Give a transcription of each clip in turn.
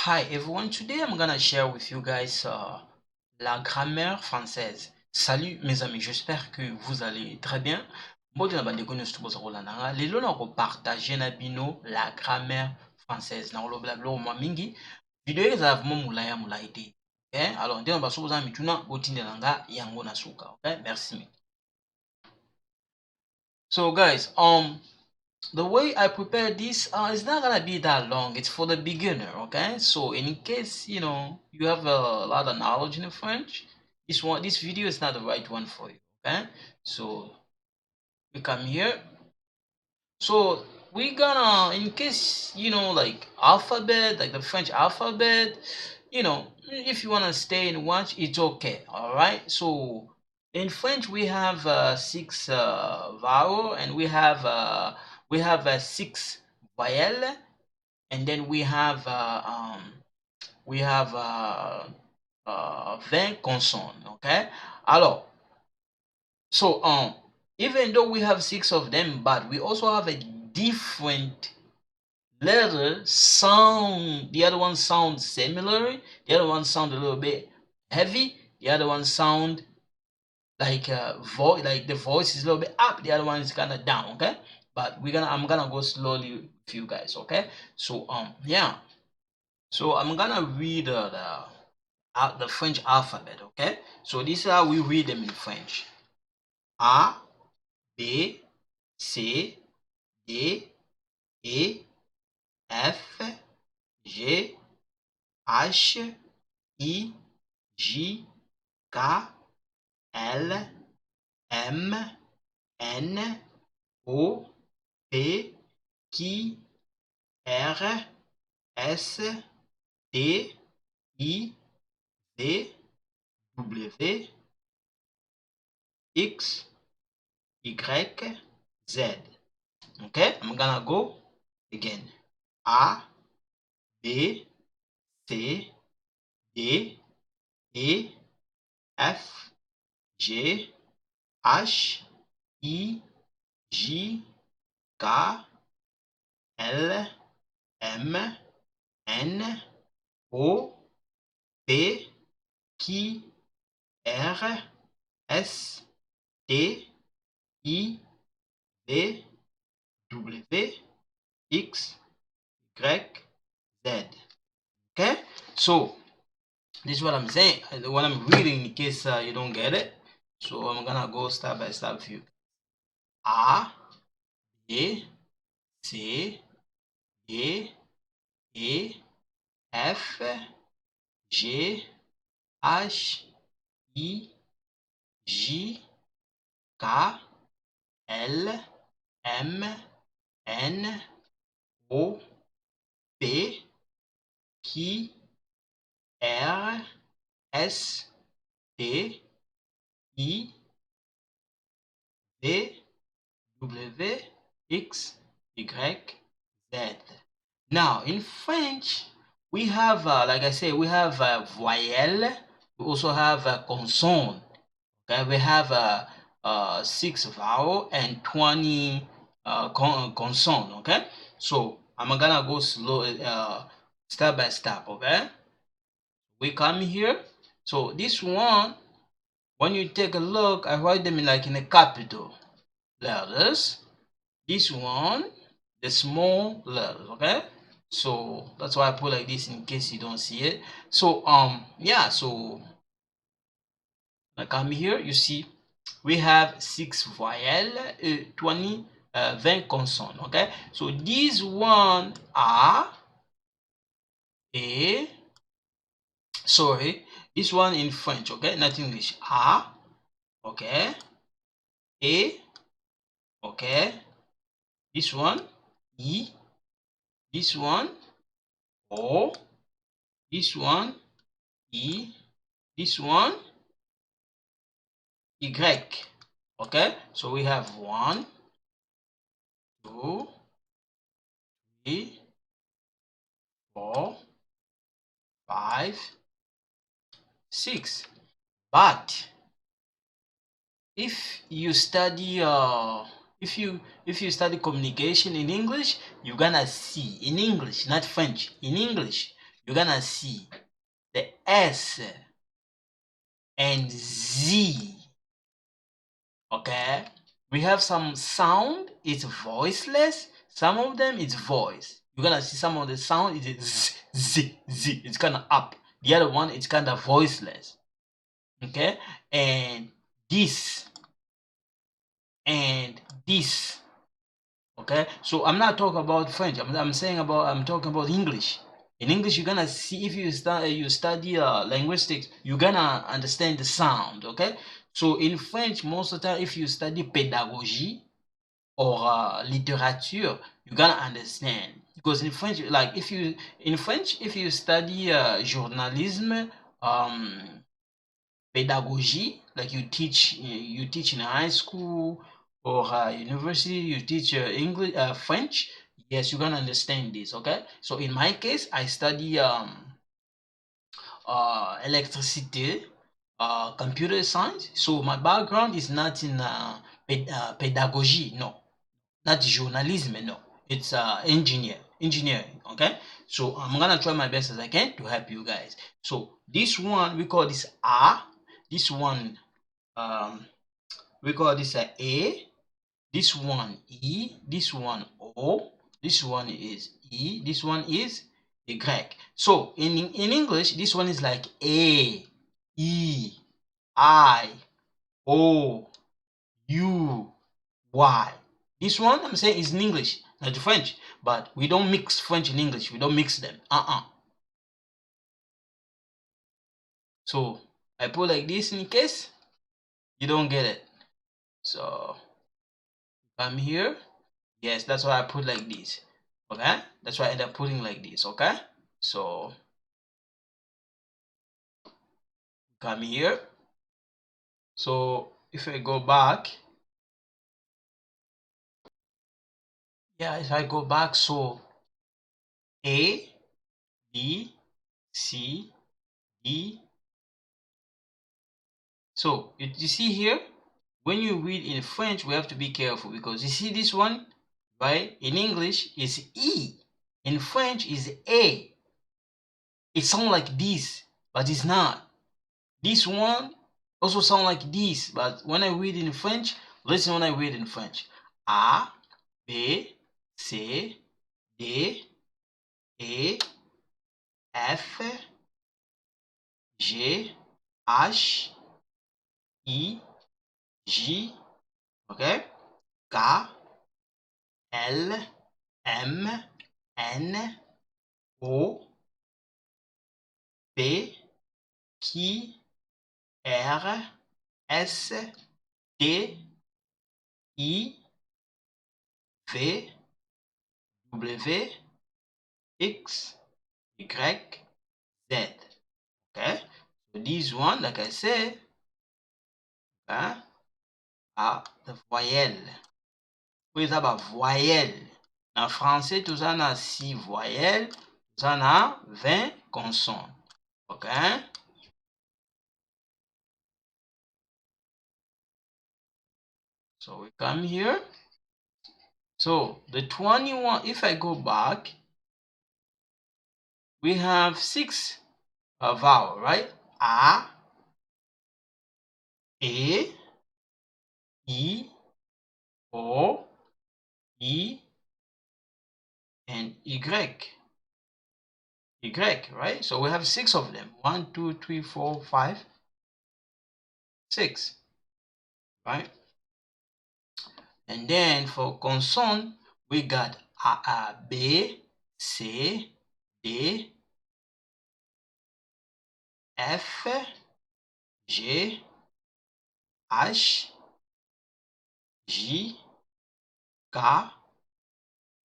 Hi everyone, today I'm gonna share with you guys la grammaire française. Salut mes amis, j'espère que vous allez très bien. Mbote na bandeko nyonso tokozala nanga lelo na kopartage na bino la grammaire française. Na kolobela biloko mwa mingi video ezala vraiment molai te. Okay? Alors nde na baso bozala mituna botindela nga yango na suka. Okay? Merci. So guys, the way I prepare this is not gonna be that long. It's for the beginner, okay? So in case you have a lot of knowledge in French, this video is not the right one for you, okay? So we come here. So we're gonna, in case like alphabet, like the French alphabet, if you wanna stay and watch, it's okay. All right. So in French we have 6 vowel, and we have 6 voyelle, and then we have 20 consonnes. Okay. Alors, so even though we have 6 of them, but we also have a different letter sound. The other one sounds similar, the other one sound a little bit heavy, the other one sound like voice, like the voice is a little bit up, the other one is kind of down. Okay, but I'm gonna go slowly with you guys. Okay, so yeah, so I'm gonna read the French alphabet. Okay, so this is how we read them in French: A, B, C, D, E, F, G, H, I, J, K, L, M, N, O, P, Q, R, S, T, I, V, W, X, Y, Z. Okay, I'm gonna go again. A, B, C, D, E, F, G, H, I, J, K, L, M, N, O, P, Q, R, S, T, I, V, W, X, Y, Z. Okay, so this is what I'm saying, what I'm reading, in case you don't get it. So I'm gonna go step by step for you. A, B, C, D, E, F, G, H, I, J, K, L, M, N, O, P, Q, R, S, T, I, V, W, X, Y, Z. Now in French, we have, like I say, we have voyelle. We also have consonne. Okay, we have 6 vowel and 20 consonne. Okay, so I'm gonna go slow, step by step. Okay, we come here. So this one, when you take a look, I write them in a capital letters. This one, the small letters. Okay, so that's why I put like this in case you don't see it. So yeah, so I come here, you see we have 6 voyelles, 20 consonnes. Okay, so these one are a, sorry, this one in French, okay, not English. A, okay, a, okay, this one I, this one O, this one I, this one Y. Okay, so we have 1, 2, 3, 4, 5, 6. But if you study if you study communication in English, you're gonna see in English, not French, in English, you're gonna see the S and Z. Okay, we have some sound, it's voiceless, some of them it's voice. You're gonna see some of the sound is z, z, z, it's kind of up. The other one it's kind of voiceless. Okay, and this and this. Okay, so I'm not talking about French. I'm talking about English. In English, you're gonna see, if you study linguistics, you're gonna understand the sound. Okay, so in French, most of the time, if you study pédagogie or literature, you're gonna understand, because in French, like if you study journalism, um, pedagogy, like you teach in high school or university, you teach English, French. Yes, you're gonna understand this. Okay, so in my case, I study electricity, computer science. So my background is not in pedagogy, no, not journalism, no. It's engineering. Okay, so I'm gonna try my best as I can to help you guys. So this one we call this A. This one um, we call this A. This one E. This one O. This one is E. This one is Y. So in English, this one is like A, E, I, O, U, Y. This one I'm saying is in English, not French. But we don't mix French and English. We don't mix them. So I put like this in case you don't get it. So I'm here. Yes, that's why I put like this. Okay, that's why I end up putting like this. Okay, so come here. So if I go back, yeah, if I go back, so A, B, C, D. So you see here, when you read in French, we have to be careful, because you see this one, right? In English is E, in French is A. It sounds like this, but it's not. This one also sound like this, but when I read in French, listen when I read in French. A, B, C, D, E, F, G, H, I, J, okay? K, L, M, N, O, P, Q, R, S, T, I, V, W, X, Y, Z. Okay? So this one, like I said, are the voyelles. Por exemplo, a voyelle. En français, tu as 6 voyelles, tu as 20 consonnes. Okay? So we come here. So the 21, if I go back, we have 6 vowels, right? A, E, I, O, I, and Y. Y, right? So we have 6 of them. 1, 2, 3, 4, 5, 6. Right? And then for consonant, we got A, B, C, D, F, G, H, J, K,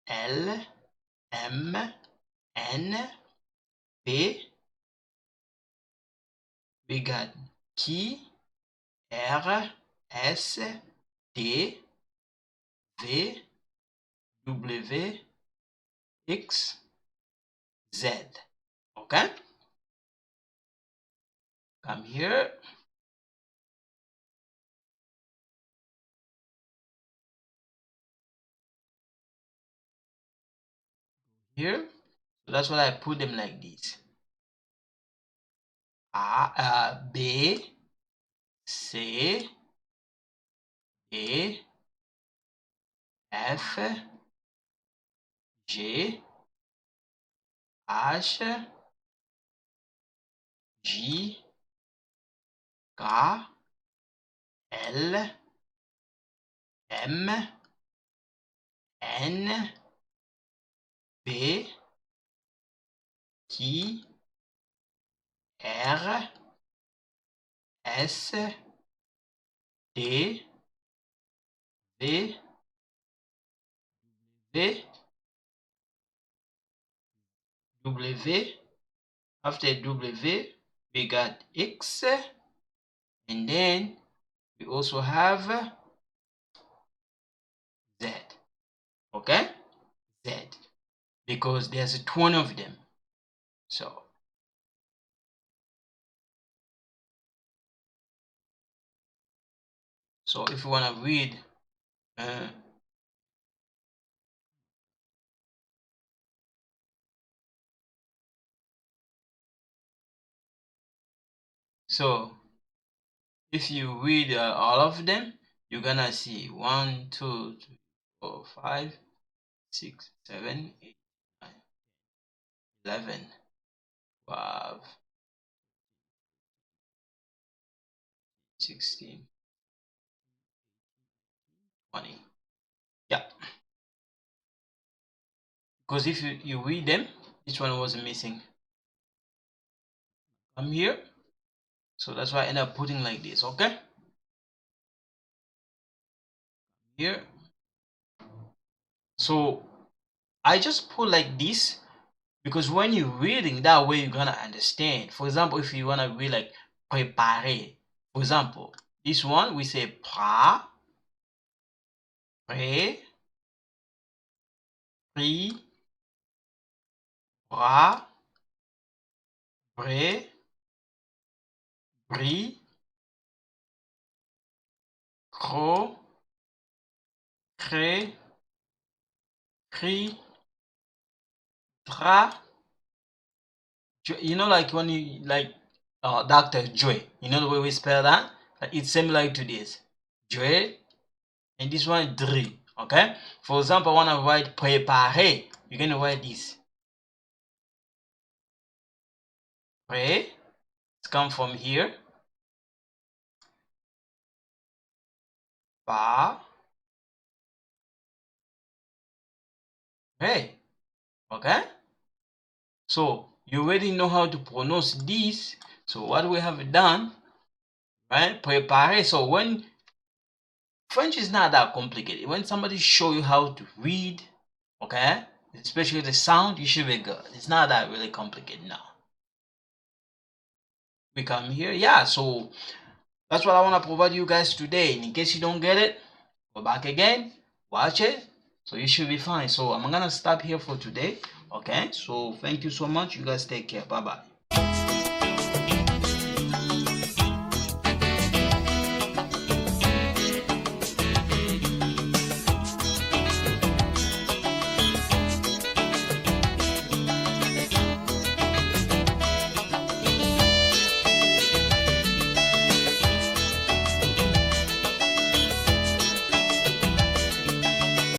L, M, N, P. We got Q, R, S, T, V, W, X, Z. Okay? Come here. Here. So that's why I put them like this. B, C, D, F, G, H, J, K, L, M, N, B, Q, R, S, T, V, V, W. After W, we got X, and then we also have Z. Okay? Z. Because there's 20 of them. So if you want to read so if you read all of them, you're gonna see 1, 2, 3, 4, 5, 6, 7, 8, 9, 11, 12, 16, 20. Yeah, because if you read them, each one was missing. I'm here, so that's why I end up putting like this. Okay, here. So I just put like this because when you're reading that way, you're gonna understand. For example, if you wanna read like préparer, for example, this one we say pra, pré, pri, bra, bré, bri, cro, cré, cri, tra. You know, like when you like Dr. Joy, you know the way we spell that? It's similar to this. Joy, and this one dri. Okay? For example, I want to write préparer. You're going to write this. Pré. It's come from here. Pa. Hey. Okay? So you already know how to pronounce this. So what we have done, right? Préparer. So when French is not that complicated. When somebody show you how to read, okay, especially the sound, you should be good. It's not that really complicated now. We come here, yeah. So that's what I want to provide you guys today. In case you don't get it, go back again, watch it. So you should be fine. So I'm gonna stop here for today. Okay. So thank you so much. You guys take care. Bye bye.